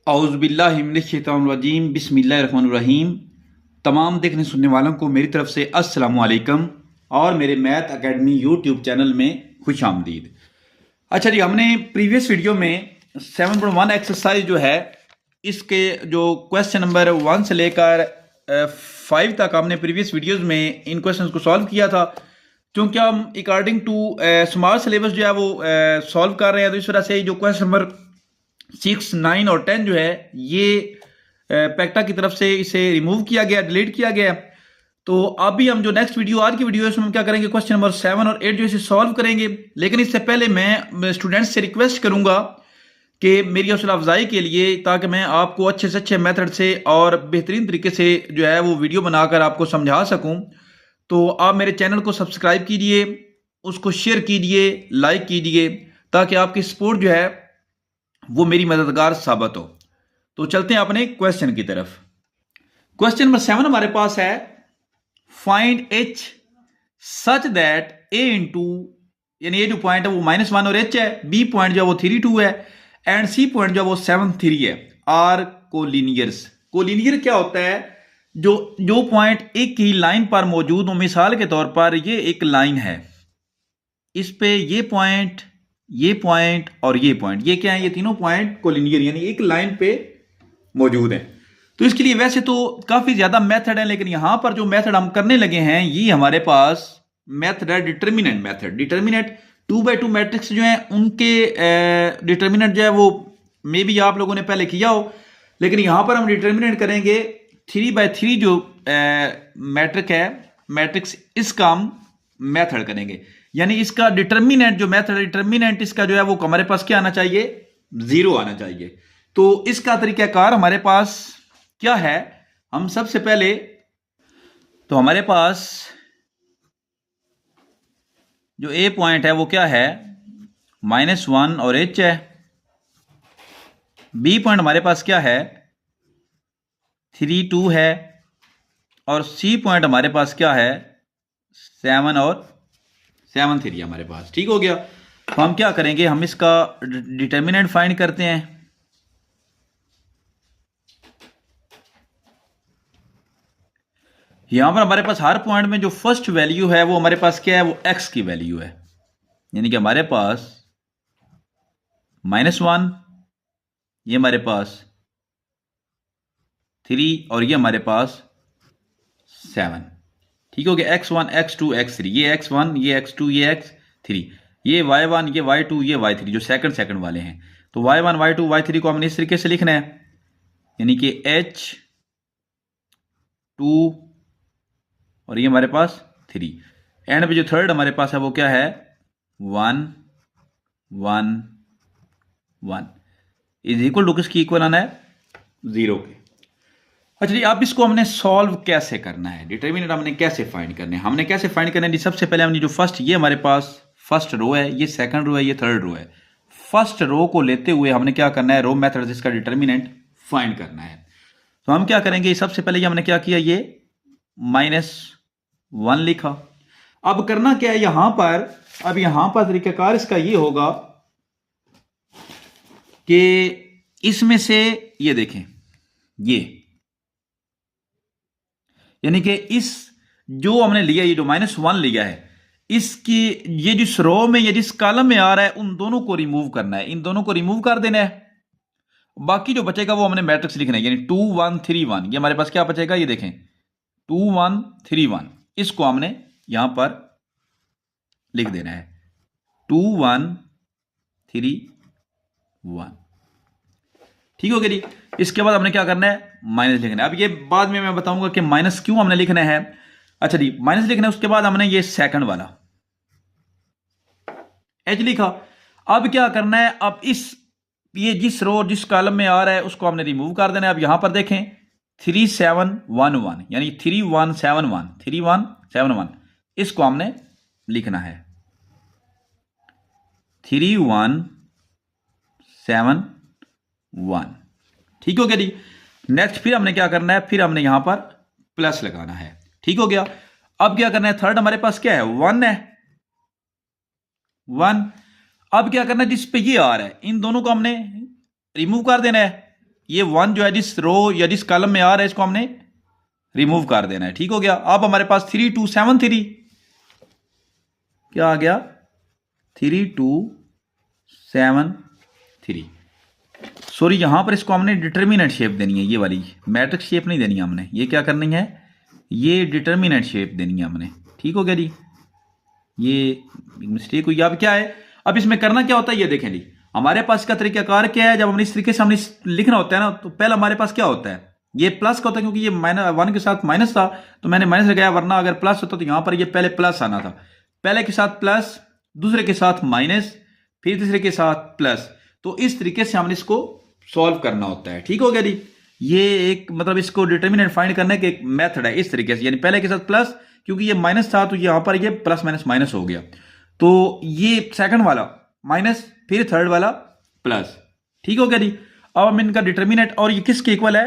औज़ुबिल्लाहिमिनश्शैतानिर्रजीम बिस्मिल्लाहिर्रहमानिर्रहीम। तमाम देखने सुनने वालों को मेरी तरफ से अस्सलामु अलैकुम और मेरे मैथ एकेडमी यूट्यूब चैनल में खुश आमदीद। अच्छा जी, हमने प्रीवियस वीडियो में 7.1 एक्सरसाइज जो है इसके जो क्वेश्चन नंबर 1 से लेकर 5 तक हमने प्रीवियस वीडियोस में इन क्वेश्चंस को सॉल्व किया था। क्योंकि हम अकॉर्डिंग टू स्मॉल सिलेबस जो है वो सॉल्व कर रहे हैं, तो इस वजह से जो क्वेश्चन नंबर 6, 9 और 10 जो है ये पैक्टा की तरफ से इसे रिमूव किया गया, डिलीट किया गया। तो अभी हम जो नेक्स्ट वीडियो, आज की वीडियो है, उसमें हम क्या करेंगे, क्वेश्चन नंबर 7 और 8 जो इसे सॉल्व करेंगे। लेकिन इससे पहले मैं स्टूडेंट्स से रिक्वेस्ट करूंगा कि मेरी हौसला अफजाई के लिए, ताकि मैं आपको अच्छे से अच्छे मेथड से और बेहतरीन तरीके से जो है वो वीडियो बनाकर आपको समझा सकूं, तो आप मेरे चैनल को सब्सक्राइब कीजिए, उसको शेयर कीजिए, लाइक कीजिए, ताकि आपकी सपोर्ट जो है वो मेरी मददगार साबित हो। तो चलते हैं अपने क्वेश्चन की तरफ। क्वेश्चन नंबर 7 हमारे पास है, find H such that A into, यानी ये जो पॉइंट है वो -1 और एच है, बी पॉइंट जो है वो 3, 2 है, एंड सी पॉइंट जो है वो 7, 3 है, आर कोलिनियर्स। कोलिनियर क्या होता है? जो पॉइंट एक ही लाइन पर मौजूद हो। मिसाल के तौर पर ये एक लाइन है, इस पे ये पॉइंट और ये पॉइंट, ये क्या है? ये तीनों पॉइंट कोलिनियर यानी एक लाइन पे मौजूद हैं। तो इसके लिए वैसे तो काफी ज्यादा मेथड है, लेकिन यहां पर जो मेथड हम करने लगे हैं ये हमारे पास मेथड है determinant method. Determinant 2x2 matrix जो है उनके डिटर्मिनेंट जो है वो मे बी आप लोगों ने पहले किया हो, लेकिन यहां पर हम डिटर्मिनेंट करेंगे 3x3 जो मैट्रिक है, मैट्रिक्स, इसका हम मेथड करेंगे। यानी इसका डिटर्मिनेंट जो मेथड, डिटर्मिनेंट इसका जो है वो हमारे पास क्या आना चाहिए? 0 आना चाहिए। तो इसका तरीकाकार हमारे पास क्या है? हम सबसे पहले तो हमारे पास जो ए पॉइंट है वो क्या है? -1 और एच है। बी पॉइंट हमारे पास क्या है? 3, 2 है। और सी पॉइंट हमारे पास क्या है? 7 और 7, 3 हमारे पास। ठीक हो गया। तो हम क्या करेंगे, हम इसका डिटर्मिनेंट फाइंड करते हैं। यहां पर हमारे पास हर पॉइंट में जो फर्स्ट वैल्यू है वो हमारे पास क्या है? वो एक्स की वैल्यू है। यानी कि हमारे पास -1, ये हमारे पास 3 और ये हमारे पास 7। ठीक हो गया। x1, x2, x3, ये x1, ये x2, ये x3, ये y1, ये y2, ये y3 जो सेकंड वाले हैं। तो y1, y2, y3 को हमने इस तरीके से लिखना है, यानी कि h2 और ये हमारे पास 3। एंड पे जो थर्ड हमारे पास है वो क्या है? 1, 1, 1 इज इक्वल टू किसकी इक्वल आना है? 0 के। अच्छा जी, अब इसको हमने सॉल्व कैसे करना है? डिटर्मिनेंट हमने कैसे फाइंड करना है? हमने कैसे फाइंड करना है जी? सबसे पहले हमने जो फर्स्ट, ये हमारे पास फर्स्ट रो है, ये सेकंड रो है, ये थर्ड रो है। फर्स्ट रो को लेते हुए हमने क्या करना है? रो मेथड इसका डिटर्मिनेंट फाइंड करना है। तो हम क्या करेंगे, सबसे पहले हमने क्या किया, ये -1 लिखा। अब करना क्या है यहां पर? अब यहां पर तरीकाकार इसका ये होगा कि इसमें से ये देखें, ये यानी कि इस जो हमने लिया, ये जो -1 लिया है, इसकी ये जिस रो में या जिस कॉलम में आ रहा है उन दोनों को रिमूव करना है, इन दोनों को रिमूव कर देना है। बाकी जो बचेगा वो हमने मैट्रिक्स लिखना है, यानी 2, 1, 3, 1। ये हमारे पास क्या बचेगा? ये देखें, 2, 1, 3, 1। इसको हमने यहां पर लिख देना है, 2, 1, 3, 1। ठीक हो गया जी। इसके बाद हमने क्या करना है? माइनस लिखना है। अब ये बाद में मैं बताऊंगा कि माइनस क्यों हमने लिखना है। अच्छा जी, माइनस लिखना है। उसके बाद हमने ये सेकंड वाला एच लिखा। अब क्या करना है? अब ये जिस रो जिस कॉलम में आ रहा है उसको हमने रिमूव कर देना है। अब यहां पर देखें, 3, 7, 1, 1, यानी 3, 1, 7, 1, 3, 1, 7, 1, इसको हमने लिखना है 3, 1, 7, 1। ठीक हो गया जी। नेक्स्ट फिर हमने क्या करना है? फिर हमने यहां पर प्लस लगाना है। ठीक हो गया। अब क्या करना है? थर्ड हमारे पास क्या है? 1 है, 1। अब क्या करना है? जिस पे ये आ रहा है इन दोनों को हमने रिमूव कर देना है। ये 1 जो है जिस रो या जिस कॉलम में आ रहा है इसको हमने रिमूव कर देना है। ठीक हो गया। अब हमारे पास 3 2 7 3 क्या आ गया, 3 2 7 3। सॉरी, यहां पर इसको हमने डिटर्मिनेंट शेप देनी है, ये वाली मैट्रिक्स शेप नहीं देनी है हमने, ये क्या करनी है, ये डिटर्मिनेंट शेप देनी है हमने। ठीक हो गया जी, ये मिस्टेक हुई। अब क्या है, अब इसमें करना क्या होता है ये देखें जी। हमारे पास का तरीकाकार क्या है, जब हमने इस तरीके से हमने लिखना होता है ना, तो पहले हमारे पास क्या होता है, ये प्लस का होता है, क्योंकि ये -1 के साथ माइनस था तो मैंने माइनस लगाया, वरना अगर प्लस होता तो यहां पर ये पहले प्लस आना था। पहले के साथ प्लस, दूसरे के साथ माइनस, फिर तीसरे के साथ प्लस। तो इस तरीके से हमने इसको सॉल्व करना होता है। ठीक हो गया जी, ये एक मतलब इसको डिटर्मिनेंट फाइंड करने के एक मेथड है इस तरीके से, यानी पहले के साथ प्लस, क्योंकि ये माइनस था तो यहां पर ये प्लस माइनस माइनस हो गया, तो ये सेकंड वाला माइनस, फिर थर्ड वाला प्लस। ठीक हो गया जी। अब हम इनका डिटर्मिनेंट, और ये किसके इक्वल है,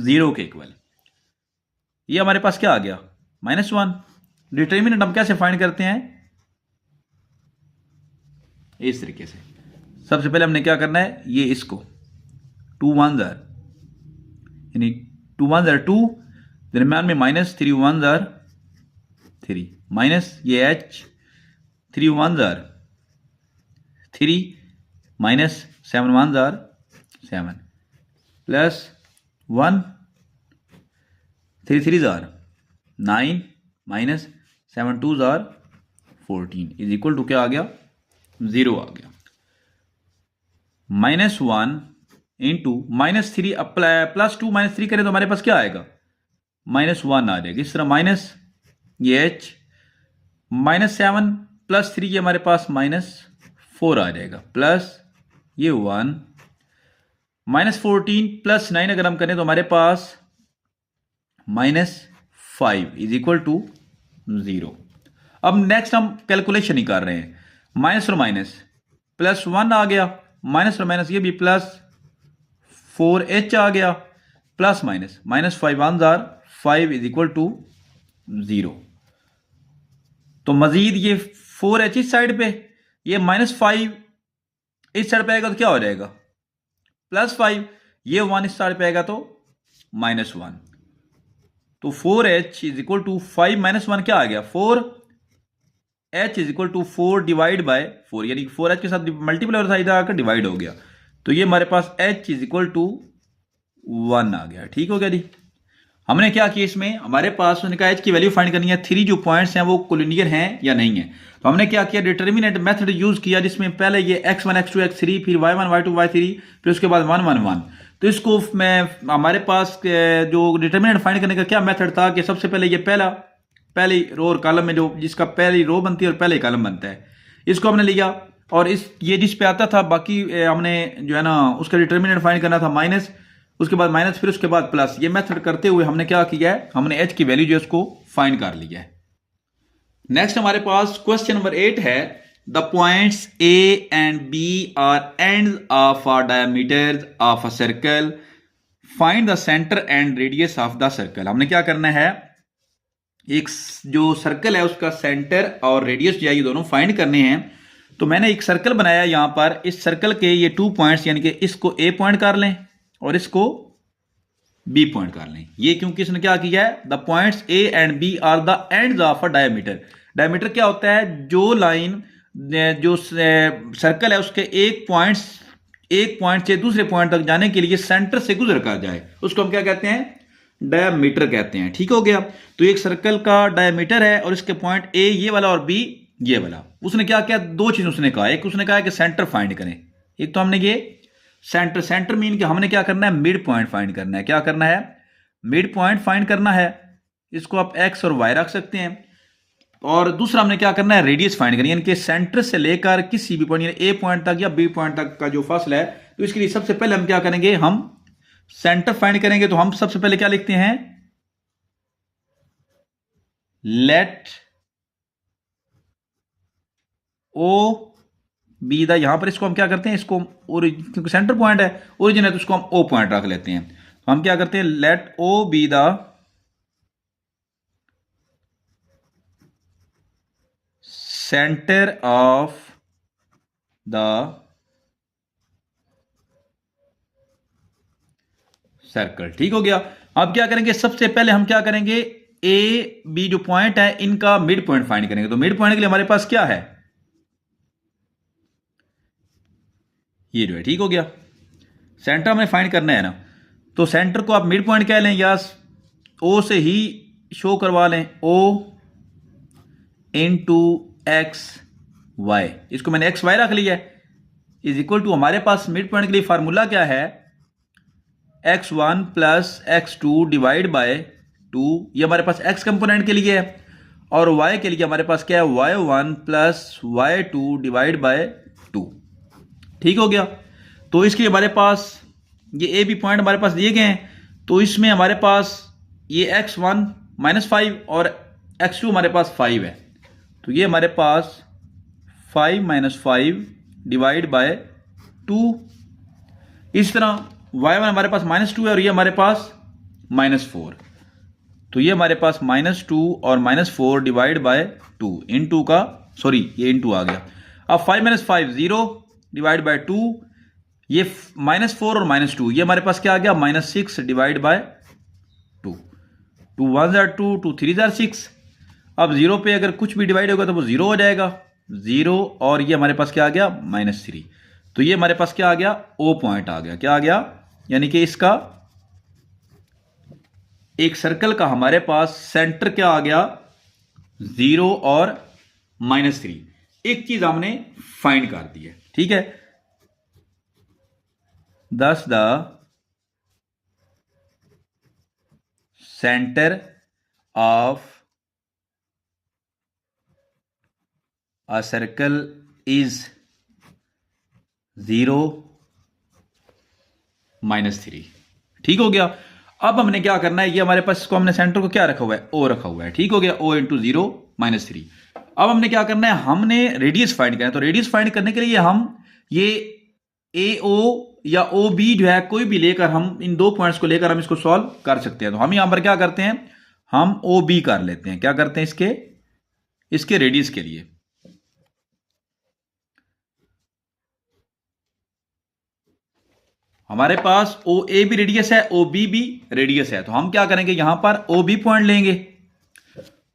0 के इक्वल। ये हमारे पास क्या आ गया, -1। डिटर्मिनेंट हम कैसे फाइंड करते हैं, इस तरीके से। सबसे पहले हमने क्या करना है, ये इसको 2 1 जार, यानी 2 1 जार 2, दरम्यान में माइनस, 3 1 जार 3, माइनस ये h, 3 1 जार 3, माइनस 7 1 जार 7, प्लस 1, 3 3 जार 9, माइनस 7 2 जार 14 इज इक्वल टू क्या आ गया, 0 आ गया। -1 इंटू -3 प्लस 2 -3 करें तो हमारे पास क्या आएगा, -1 आ जाएगा। इस तरह माइनस ये h, -7 प्लस 3 ये हमारे पास -4 आ जाएगा, प्लस ये 1, -14 प्लस 9 अगर हम करें तो हमारे पास -5 इज इक्वल टू 0। अब नेक्स्ट हम कैलकुलेशन ही कर रहे हैं, माइनस और माइनस, +1 आ गया, माइनस और माइनस ये भी प्लस 4h आ गया, प्लस माइनस, -5 1 जार 5 इज इक्वल टू 0। तो मजीद ये 4h इस साइड पे, ये -5 इस साइड पे आएगा तो क्या हो जाएगा, +5, ये 1 इस साइड पे आएगा तो -1। तो 4h इज इक्वल टू 5 -1 क्या आ गया, 4h is equal to 4 divide by 4, यानी 4h के साथ मल्टीप्लाई और साइड आकर डिवाइड हो गया, तो ये हमारे पास h इज इक्वल टू 1 आ गया। ठीक हो गया जी। हमने क्या किया, इसमें हमारे पास उन्होंने कहा h की वैल्यू फाइंड करनी है, 3 जो पॉइंट्स हैं वो कोलिनियर हैं या नहीं है। तो हमने क्या किया, डिटर्मिनेंट मेथड यूज किया, जिसमें पहले ये x1 x2 x3, फिर y1 y2 y3, फिर उसके बाद 1 1 1। तो इसको मैं, हमारे पास जो डिटर्मिनेंट फाइंड करने का क्या मेथड था कि सबसे पहले ये पहली रो और कॉलम में जो जिसका पहली रो बनती है और पहले कॉलम बनता है, इसको हमने लिया, और इस ये जिस पे आता था बाकी हमने जो है ना उसका डिटर्मिनेंट फाइंड करना था माइनस, उसके बाद माइनस, फिर उसके बाद प्लस। ये मेथड करते हुए हमने क्या किया है, हमने h की वैल्यू जो है उसको फाइंड कर लिया है। नेक्स्ट हमारे पास क्वेश्चन नंबर 8 है, the points A and B are ends of a diameters of a circle, find the centre and radius of the circle. हमने क्या करना है, एक जो सर्कल है उसका सेंटर और रेडियस जो है ये दोनों फाइंड करने हैं। तो मैंने एक सर्कल बनाया यहां पर, इस सर्कल के ये 2 पॉइंट्स, यानी कि इसको A पॉइंट कर लें और इसको B पॉइंट कर लें। ये क्योंकि इसने क्या किया है, the points A and B are the ends of a diameter. Diameter क्या होता है, जो लाइन जो सर्कल है उसके एक पॉइंट से दूसरे पॉइंट तक जाने के लिए सेंटर से गुजर कर जाए, उसको हम क्या कहते हैं, डायमीटर कहते हैं। ठीक हो गया। तो एक सर्कल का डायमीटर है और इसके पॉइंट A ये वाला और B ये वाला। उसने क्या किया, 2 चीज उसने कहा, एक उसने कहा कि सेंटर फाइंड करें, एक तो हमने ये सेंटर मीन कि हमने क्या करना है, मिड पॉइंट फाइंड करना है। क्या करना है, मिड पॉइंट फाइंड करना है, इसको आप x और y रख सकते हैं। और दूसरा हमने क्या करना है, रेडियस फाइंड करनी है, यानी कि सेंटर से लेकर किसी भी पॉइंट, यानी A पॉइंट तक या B पॉइंट तक का जो फासला है। तो इसके लिए सबसे पहले हम क्या करेंगे, हम सेंटर फाइंड करेंगे। तो हम सबसे पहले क्या लिखते हैं, लेट O बी द, यहां पर इसको हम क्या करते हैं, इसको क्योंकि सेंटर पॉइंट है, ओरिजिन है, तो उसको हम O पॉइंट रख लेते हैं। तो हम क्या करते हैं, let O be the centre of the circle. ठीक हो गया। अब क्या करेंगे, सबसे पहले हम क्या करेंगे, ए बी जो पॉइंट है इनका मिड पॉइंट फाइंड करेंगे। तो मिड पॉइंट के लिए हमारे पास क्या है, ये जो है। ठीक हो गया। सेंटर हमें फाइंड करना है ना, तो सेंटर को आप मिड पॉइंट कह लें या ओ से ही शो करवा लें, ओ इनटू एक्स वाई। इसको मैंने एक्स वाई रख लिया है, इज इक्वल टू हमारे पास मिड पॉइंट के लिए फार्मूला क्या है, x1 plus x2 divide by 2। ये हमारे पास x कंपोनेंट के लिए है, और y के लिए हमारे पास क्या है, y1 plus y2 divide by 2। ठीक हो गया। तो इसके हमारे पास ये ए बी पॉइंट हमारे पास दिए गए हैं, तो इसमें हमारे पास ये x1 -5 और x2 हमारे पास 5 है, तो ये हमारे पास 5 - 5 डिवाइड बाय 2। इस तरह y1 हमारे पास -2 है और ये हमारे पास -4, तो ये हमारे पास -2 और -4 डिवाइड बाय 2 इन टू का, सॉरी ये इन टू आ गया। अब 5 - 5 0 डिवाइड बाय 2, ये -4 और -2, ये हमारे पास क्या आ गया, -6 डिवाइड बाय 2। 2 1 jar 2, 2 3 jar 6। अब 0 पे अगर कुछ भी डिवाइड होगा तो वो 0 हो जाएगा, 0, और ये हमारे पास क्या आ गया, -3। तो ये हमारे पास क्या आ गया, ओ पॉइंट आ गया। क्या आ गया, यानी कि इसका एक सर्कल का हमारे पास सेंटर क्या आ गया, 0 और -3। एक चीज हमने फाइंड कर दी है। ठीक है, thus the center of a circle is 0 -3। ठीक हो गया। अब हमने क्या करना है, ये हमारे पास इसको हमने सेंटर को क्या रखा हुआ है, ओ रखा हुआ है। ठीक हो गया, ओ इंटू 0 -3। अब हमने क्या करना है, हमने रेडियस फाइंड करना है। तो रेडियस फाइंड करने के लिए हम ये ए ओ या ओ बी जो है कोई भी लेकर, हम इन दो पॉइंट्स को लेकर हम इसको सॉल्व कर सकते हैं। तो हम यहां पर क्या करते हैं, हम ओ बी कर लेते हैं। क्या करते हैं, इसके रेडियस के लिए हमारे पास ओ ए भी रेडियस है, ओ बी भी रेडियस है। तो हम क्या करेंगे, यहां पर ओ बी पॉइंट लेंगे।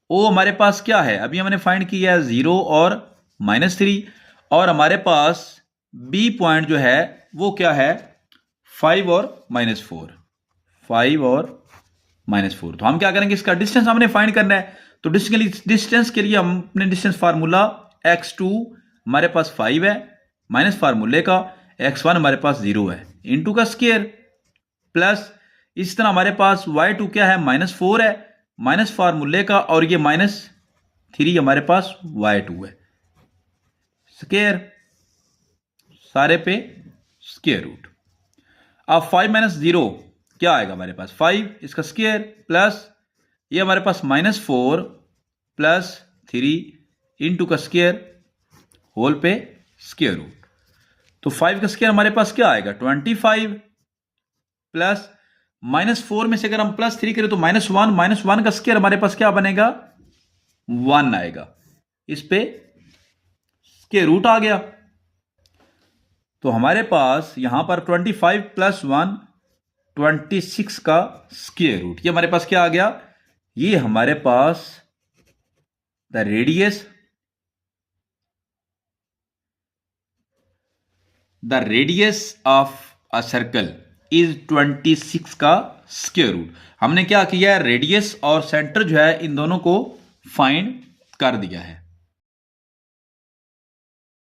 ओ हमारे पास क्या है, अभी हमने फाइंड किया है 0 और -3, और हमारे पास बी पॉइंट जो है वो क्या है, 5 और -4, 5 और -4। तो हम क्या करेंगे, इसका डिस्टेंस हमने फाइंड करना है। तो डिस्टेंस के लिए हम अपने डिस्टेंस फार्मूला x2 हमारे पास 5 है, माइनस फार्मूले का x1 हमारे पास 0 है, इनटू का स्क्वायर, प्लस इस तरह हमारे पास y2 क्या है, -4 है, माइनस फार्मूले का, और ये -3 हमारे पास y2 है, स्क्वायर, सारे पे स्क्वायर रूट। अब 5 - 0 क्या आएगा हमारे पास, 5, इसका स्क्वायर, प्लस ये हमारे पास -4 प्लस 3 इंटू का स्क्वायर होल पे स्क्वायर रूट। तो 5 का स्क्वायर हमारे पास क्या आएगा, 25, प्लस -4 में से अगर हम +3 करें तो -1 का स्क्वायर हमारे पास क्या बनेगा, 1 आएगा, इस पे स्क्वायर रूट आ गया। तो हमारे पास यहां पर 25 + 1 26 का स्क्वायर रूट, ये हमारे पास क्या आ गया, ये हमारे पास the radius of a circle is 26 का स्क्वायर रूट। हमने क्या किया है, रेडियस और सेंटर जो है इन दोनों को फाइंड कर दिया है।